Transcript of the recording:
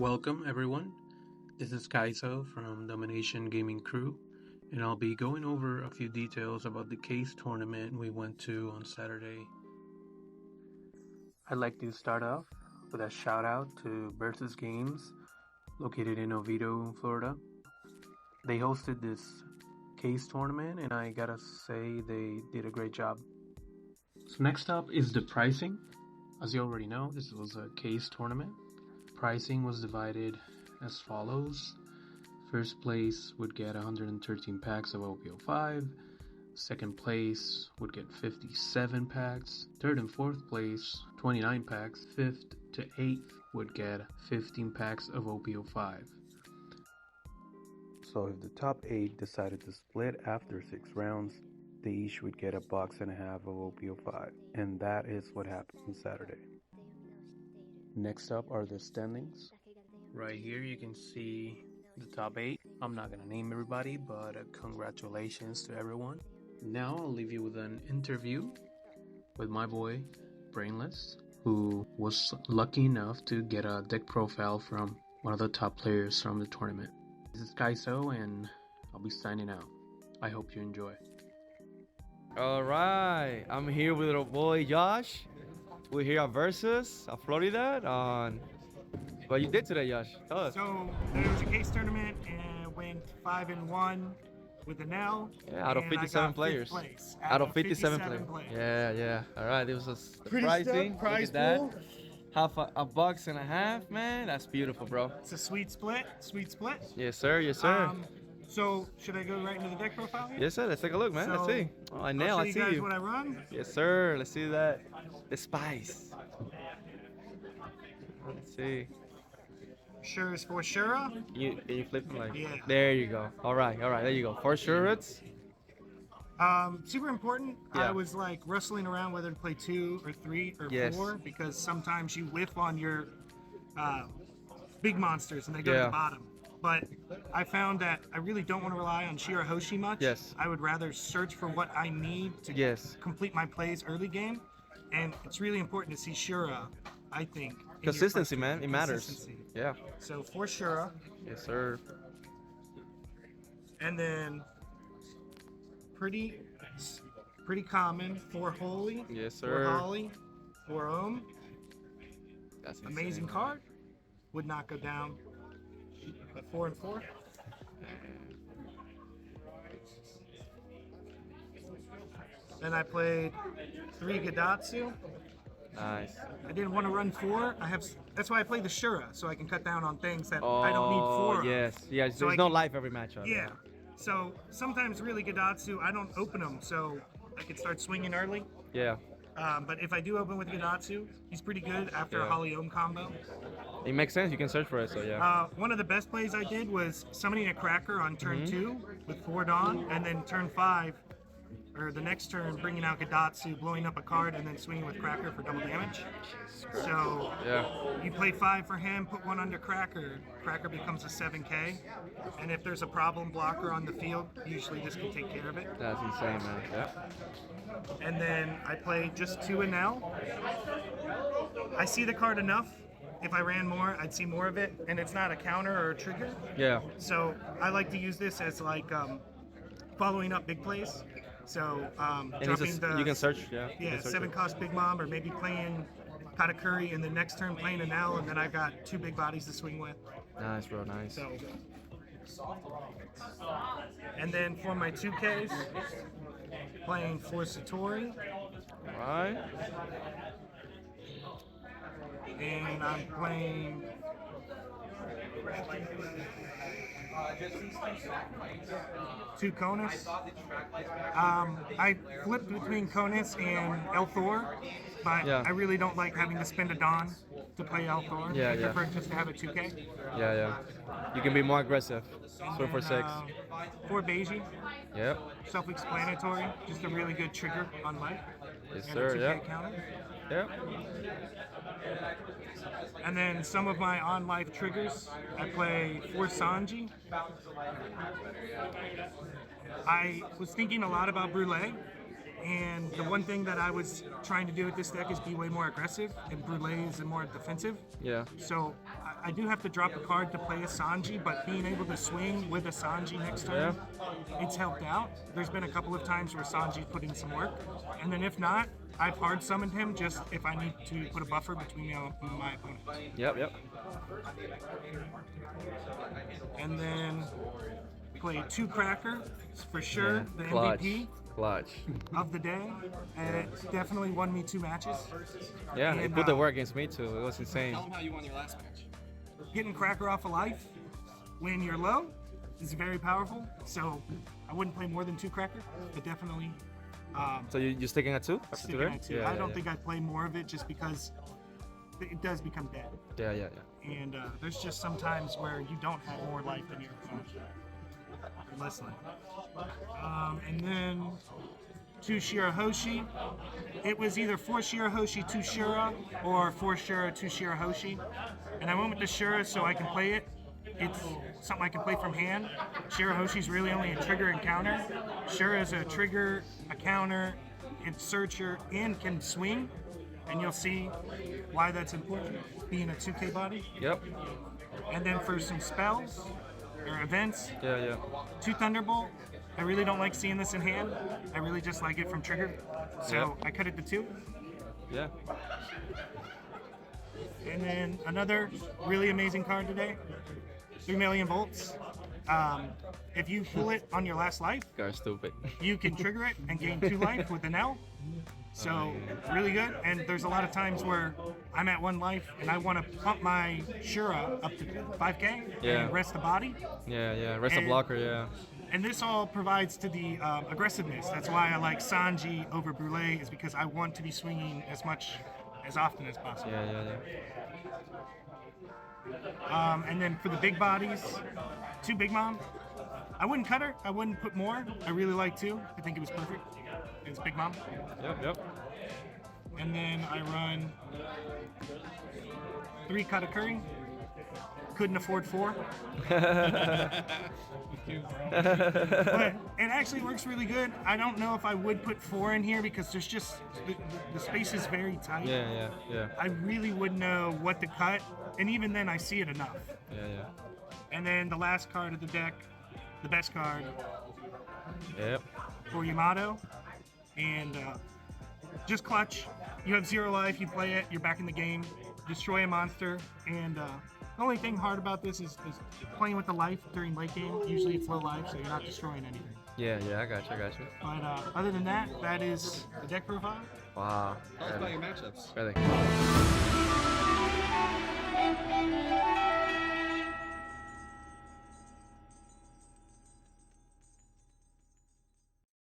Welcome, everyone. This is Kaiso from Domination Gaming Crew, and I'll be going over a few details about the case tournament we went to on Saturday. I'd like to start off with a shout out to Versus Games, located in Oviedo, Florida. They hosted this case tournament, and I gotta say they did a great job. So next up is the pricing. As you already know, this was a case tournament. Pricing was divided as follows. First place would get 113 packs of OP05. Second place would get 57 packs. Third and fourth place, 29 packs. Fifth to eighth would get 15 packs of OP05. So if the top 8 decided to split after 6 rounds, they each would get a box and a half of OP05. And that is what happened on Saturday. Next up are the standings. Right here you can see the top 8. I'm not gonna name everybody, but congratulations to everyone. Now I'll leave you with an interview with my boy, Brainless, who was lucky enough to get a deck profile from one of the top players from the tournament. This is Kaiso, and I'll be signing out. I hope you enjoy. Alright, I'm here with our boy Josh. We're here at Versus, Florida. On what you did today, Josh? Tell us. So there was a case tournament and went 5-1 with Enel. Yeah, out of 57 players. Out of 57 players. Yeah. Alright, this was surprising. Prize Look at pool. that. Half a box and a half, man. That's beautiful, bro. It's a sweet split. Yes, sir. So should I go right into the deck profile here? Yes, sir. Let's take a look, man. So, Let's see. Oh, Enel, I'll I show you see guys you. what I run. Yes, sir. Let's see that. The spice. Let's see. Sure is for Shura. Can you flip them like? Yeah. There you go. All right. There you go. For sure, it's. Super important. Yeah. I was like wrestling around whether to play 2 or 3 or Yes. 4 because sometimes you whiff on your big monsters and they go to Yeah. the bottom. But I found that I really don't want to rely on Shirahoshi much. Yes. I would rather search for what I need to Yes. complete my plays early game. And it's really important to see Shura, I think. in your Consistency, first man. game. It matters. Consistency. Yeah. So for Shura, Yes, sir. and then pretty common for Holy. Yes, For sir. Holly. For That's amazing insane. card. Would not go down. But 4 and 4. Then I played 3 Gadatsu. Nice. I didn't want to run 4. That's why I played the Shura, so I can cut down on things that I don't need 4 of. Yes. So There's I no can- life every matchup. Yeah. So sometimes really Gadatsu, I don't open them, so I can start swinging early. Yeah. But if I do open with Gadatsu, he's pretty good after Yeah. a Holly Ohm combo. It makes sense. You can search for it. So yeah. One of the best plays I did was summoning a Cracker on turn Mm-hmm. 2 with 4 Dawn, and then turn 5, or the next turn, bringing out Gadatsu, blowing up a card, and then swinging with Cracker for double damage. So Yeah. you play 5 for him, put 1 under Cracker. Cracker becomes a 7K, and if there's a problem blocker on the field, usually this can take care of it. That's insane, man. Yeah. And then I played just 2 Enel. I see the card enough. If I ran more, I'd see more of it, and it's not a counter or a trigger. Yeah. So I like to use this as like following up big plays. So And dropping the you can search. Yeah. You yeah can search 7 it. cost Big Mom, or maybe playing Katakuri, and the next turn playing an L, and then I've got 2 big bodies to swing with. Nice, bro. Nice. So, and then for my 2Ks, playing for Satori, All right. and I'm playing. Two Conus. I flipped between Conus and Elthor, but Yeah. I really don't like having to spend a Dawn to play Elthor. Yeah, I yeah. prefer just to have a 2K. Yeah. You can be more aggressive. And 4 for then, 6. For Beiji, Yep. self-explanatory, just a really good trigger on life. Yes, And sir. a 2K Yeah. counter. Yep. And then some of my on-life triggers, I play for Sanji. I was thinking a lot about Brûlée, and the one thing that I was trying to do with this deck is be way more aggressive, and Brûlée is more defensive. Yeah. So I do have to drop a card to play a Sanji, but being able to swing with a Sanji next turn, it's helped out. There's been a couple of times where Sanji's put in some work, and then if not, I've hard summoned him just if I need to put a buffer between me and my opponent. Yep. And then play 2 Cracker, for sure, the Clutch. MVP Clutch. of the day, and it definitely won me 2 matches. Yeah, he And, put the work against me too. It was insane. Tell them how you won your last match. Getting Cracker off of life when you're low is very powerful, so I wouldn't play more than 2 Cracker, but definitely So you're sticking at 2? After sticking today? at 2. Yeah, I don't think I'd play more of it just because it does become dead. Yeah. And there's just some times where you don't have more life than your opponent. Less life. And then 2 Shirahoshi. It was either 4 Shirahoshi, 2 Shura, or 4 Shura, 2 Shirahoshi. And I went with the Shura so I can play it. It's something I can play from hand. Shirahoshi's really only a trigger and counter. Shura is a trigger, a counter, and searcher, and can swing. And you'll see why that's important, being a 2K body. Yep. And then for some spells or events, Yeah. 2 Thunderbolt. I really don't like seeing this in hand. I really just like it from trigger. So Yeah. I cut it to 2. Yeah. And then another really amazing card today, 3 million volts. If you pull it on your last life, Guy's stupid. you can trigger it and gain 2 life with Enel. So really good. And there's a lot of times where I'm at 1 life and I want to pump my Shura up to 5K Yeah. and rest the body. Yeah. Rest a And- blocker, yeah. And this all provides to the aggressiveness. That's why I like Sanji over Brûlé, is because I want to be swinging as often as possible. Yeah. And then for the big bodies, 2 Big Mom. I wouldn't cut her. I wouldn't put more. I really like 2. I think it was perfect. It's Big Mom. Yep. And then I run 3 Katakuri. Couldn't afford 4. But it actually works really good. I don't know if I would put 4 in here because there's just the space is very tight. Yeah. I really wouldn't know what to cut, and even then I see it enough. Yeah. And then the last card of the deck, the best card Yep. for Yamato, and just clutch. You have 0 life, you play it, you're back in the game, destroy a monster, and the only thing hard about this is playing with the life during late game. Usually it's low life, so you're not destroying anything. Yeah, I got you. But other than that, that is the deck profile. Wow. Tell us about your matchups. Really.